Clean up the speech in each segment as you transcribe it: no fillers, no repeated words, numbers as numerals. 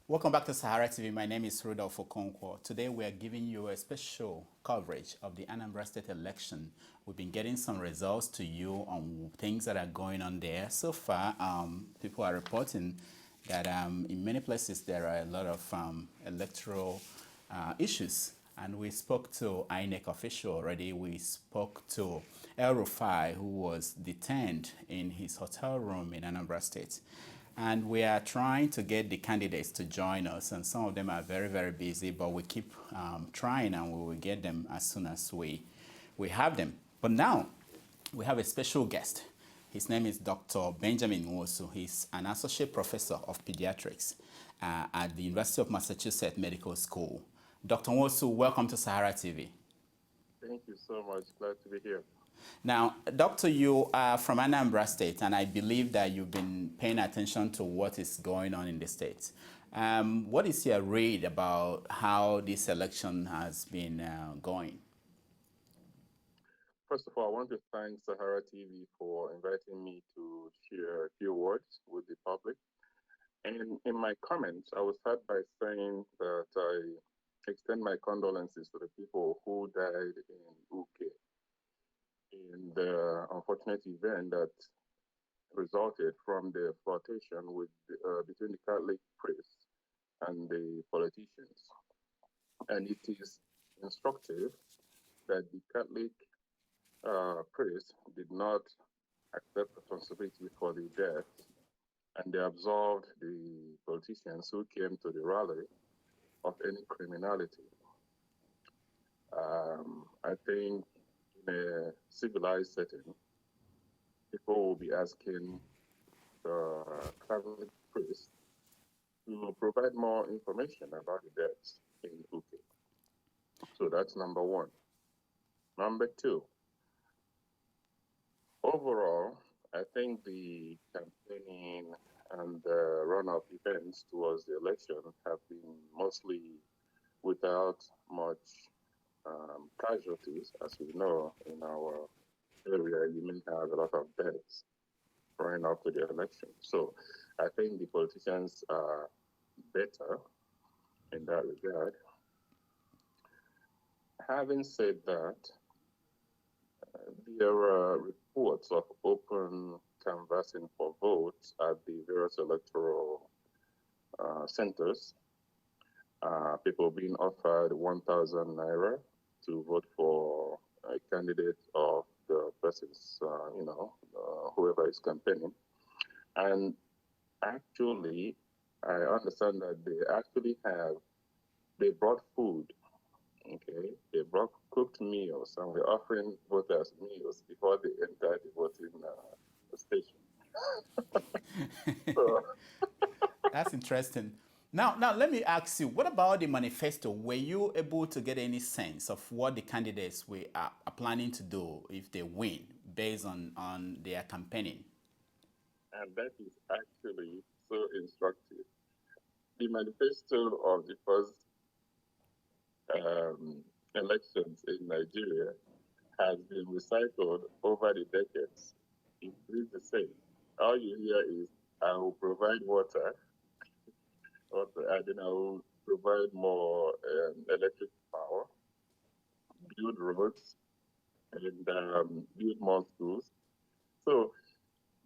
Welcome back to SaharaTV. My name is Rudolf Okonkwo. Today we are giving you a special coverage of the Anambra State election. We've been getting some results to you on things that are going on there. So far, people are reporting that in many places there are a lot of electoral issues. And we spoke to INEC official already. We spoke to El Rufai, who was detained in his hotel room in Anambra State. And we are trying to get the candidates to join us, and some of them are very, very busy, but we keep trying, and we will get them as soon as we have them. But now, we have a special guest. His name is Dr. Benjamin Nwosu. He's an associate professor of pediatrics at the University of Massachusetts Medical School. Dr. Nwosu, welcome to SaharaTV. Thank you so much. Glad to be here. Now, Doctor, you are from Anambra State, and I believe that you've been paying attention to what is going on in the state. What is your read about how this election has been going? First of all, I want to thank SaharaTV for inviting me to share a few words with the public. And in my comments, I will start by saying that I extend my condolences to the people who died in UK in the unfortunate event that resulted from the flirtation with between the Catholic priests and the politicians. And it is instructive that the Catholic priests did not accept responsibility for the deaths, and they absolved the politicians who came to the rally of any criminality. I think in a civilized setting, people will be asking the Catholic priests to provide more information about the deaths in UK. So that's number one. Number two, overall, I think the campaigning and the run-up events towards the election have been mostly without much casualties. As we know, in our area, you may have a lot of deaths running up to the election. So I think the politicians are better in that regard. Having said that, there are reports of open canvassing for votes at the various electoral centers. People being offered 1,000 naira to vote for a candidate of the person's, whoever is campaigning. And actually, I understand that they brought food, okay? They brought cooked meals, and we're offering voters meals before they enter the voting station. So, That's interesting. Now, let me ask you, what about the manifesto? Were you able to get any sense of what the candidates are planning to do if they win based on their campaigning? and that is actually so instructive. The manifesto of the first elections in Nigeria has been recycled over the decades. It is the same. All you hear is, I will provide water, and then I will provide more electric power, build roads, and build more schools. So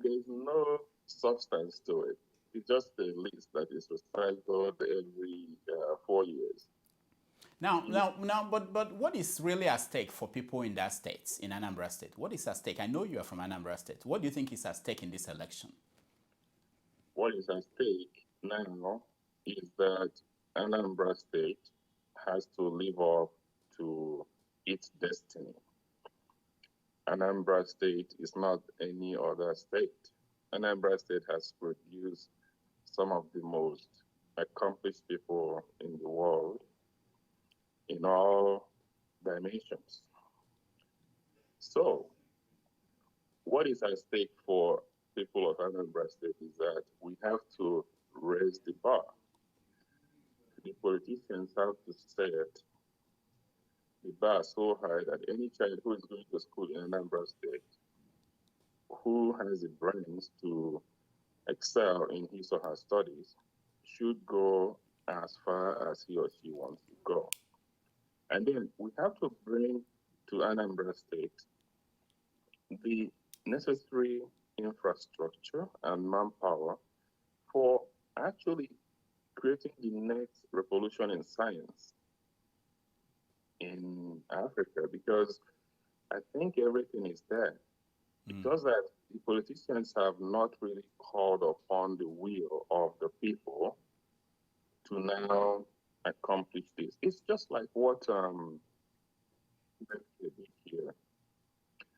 there's no substance to it. It's just a list that is recycled every 4 years. But what is really at stake for people in that state, in Anambra State? What is at stake? I know you are from Anambra State. What do you think is at stake in this election? What is at stake now is that Anambra State has to live up to its destiny. Anambra State is not any other state. Anambra State has produced some of the most accomplished people in the world in all dimensions. So, what is at stake for people of Anambra State is that we have to raise the bar. The politicians have to set the bar so high that any child who is going to school in Anambra State, who has the brains to excel in his or her studies should go as far as he or she wants to go. And then we have to bring to Anambra State the necessary infrastructure and manpower for actually creating the next revolution in science in Africa, because I think everything is there. It's just that the politicians have not really called upon the will of the people to now accomplish this. It's just like what did here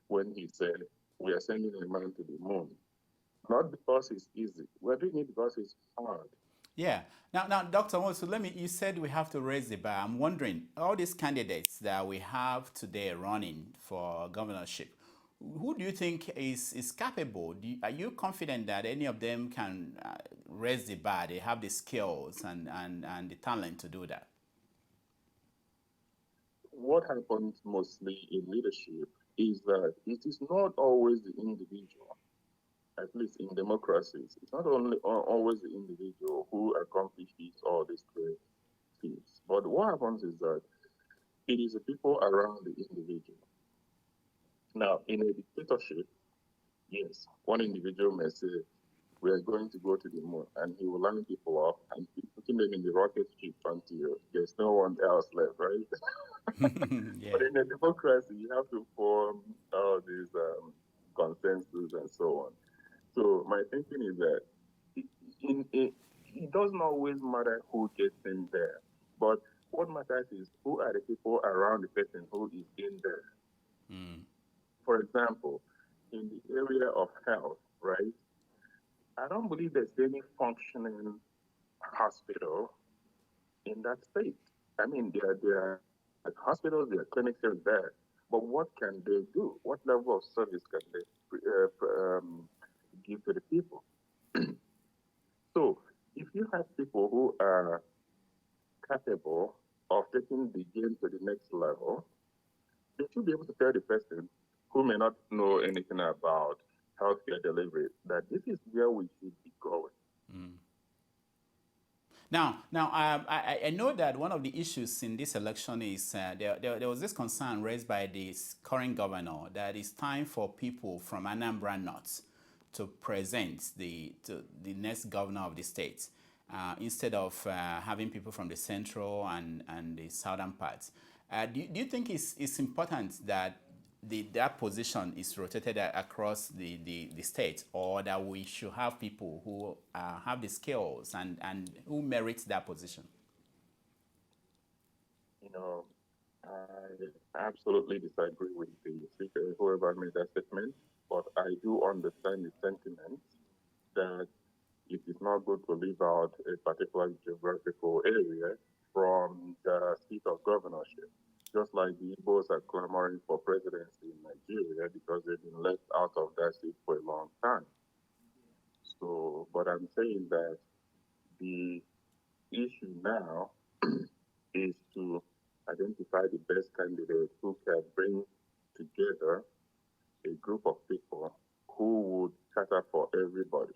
when he said, we are sending a man to the moon. Not because it's easy. We're doing it because it's hard. Yeah. Now, Dr. Nwosu, you said we have to raise the bar. I'm wondering, all these candidates that we have today running for governorship, who do you think is capable? Are you confident that any of them can raise the bar? They have the skills and the talent to do that? What happens mostly in leadership is that it is not always the individual, at least in democracies. It's not only always the individual who accomplishes all these great feats. But what happens is that it is the people around the individual. Now, in a dictatorship, yes, one individual may say, we are going to go to the moon, and he will line people up and keep putting them in the rocket ship until there's no one else left, right? Yeah. But in a democracy, you have to form all these consensus and so on. So my thinking is that it doesn't always matter who gets in there, but what matters is who are the people around the person who is in there. For example, in the area of health, right? I don't believe there's any functioning hospital in that state. I mean, there are hospitals, there are clinics here and there, but what can they do? What level of service can they give to the people? So, if you have people who are capable of taking the game to the next level, they should be able to tell the person who may not know anything about healthcare delivery that this is where we should be going. Now, I know that one of the issues in this election is there was this concern raised by the current governor that it's time for people from Anambra North to present the next governor of the state instead of having people from the central and the southern parts. Do you think it's important that that position is rotated across the state, or that we should have people who have the skills and who merit that position? You know, I absolutely disagree with the speaker, whoever made that statement, but I do understand the sentiment that it is not good to leave out a particular geographical area from the seat of governorship. Just like the Igbos are clamoring for presidency in Nigeria because they've been left out of that seat for a long time. So, but I'm saying that the issue now is to identify the best candidate who can bring together a group of people who would cater for everybody.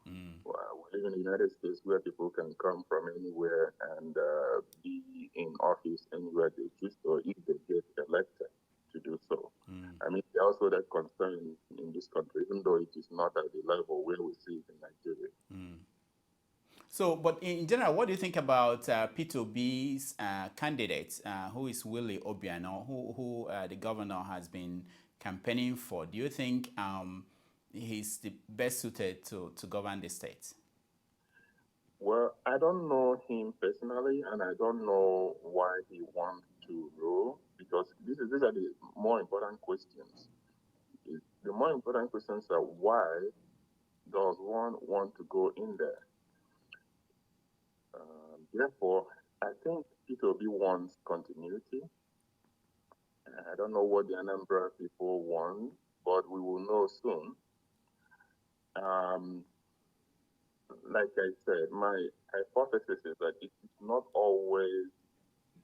We live in the United States where people can come from anywhere and be in office anywhere they choose to if they get elected to do so. I mean, there's also that concern in this country, even though it is not at the level where we see it in Nigeria. So, but in general, what do you think about P2B's candidate, who is Willie Obiano, who the governor has been campaigning for? Do you think he's the best suited to govern the state? Well, I don't know him personally, and I don't know why he wants to rule, because these are the more important questions. The more important questions are why does one want to go in there? Therefore, I think P2B wants continuity. I don't know what the Anambra people want, but we will know soon. Like I said, my hypothesis is that it is not always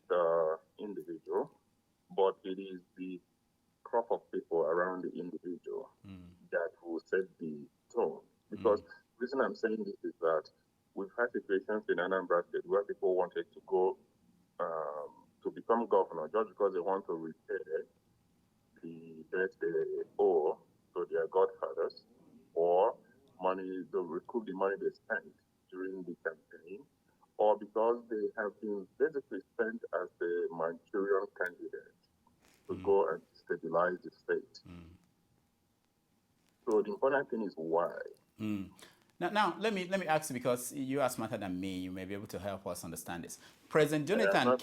the individual, but it is the crop of people around the individual that will set the tone. Because the reason I'm saying this is that we've had situations in Anambra State where people wanted to go to become governor just because they want to repay the debt they owe to their godfathers, or money to recoup the money they spent during the campaign, or because they have been basically spent as the Manchurian candidate to go and stabilize the state. So the important thing is why. Now let me ask you, because you are smarter than me, you may be able to help us understand this. President Jonathan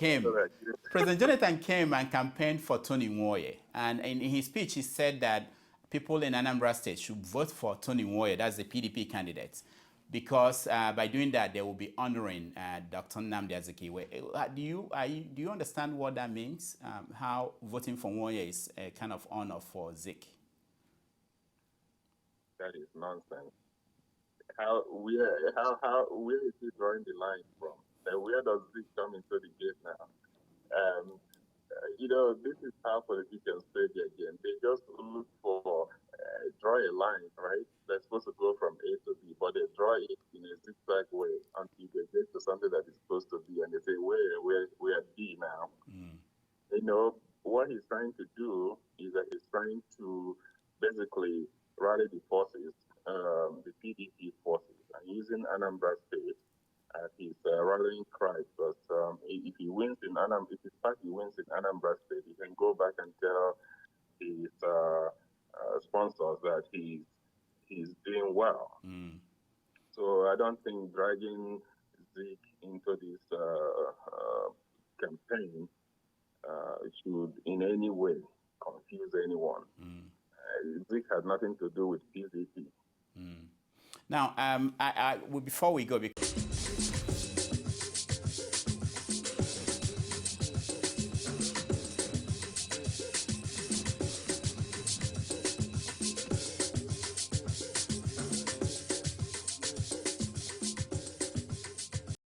came and campaigned for Tony Nwosu, and in his speech he said that people in Anambra State should vote for Tony Nwosu, that's the PDP candidate, because by doing that they will be honoring Dr. Nnamdi Azikiwe. Do you understand what that means? How voting for Nwosu is a kind of honor for Zik? That is nonsense. Where is he drawing the line from? Where does this come into the gate now? This is how politicians play their game. They just look for draw a line, right? They're supposed to go from A to B, but they draw it in a zigzag way until they get to something that is supposed to be, and they say, we're at B now. What he's trying to do is that he's trying to basically rally the forces, the PDP forces, and using Anambra State as his rallying cry. Because if he wins in if his party wins in Anambra State, he can go back and tell his sponsors that he's doing well. So I don't think dragging Zeke into this campaign should in any way confuse anyone. Zeke has nothing to do with PDP. Now, before we go,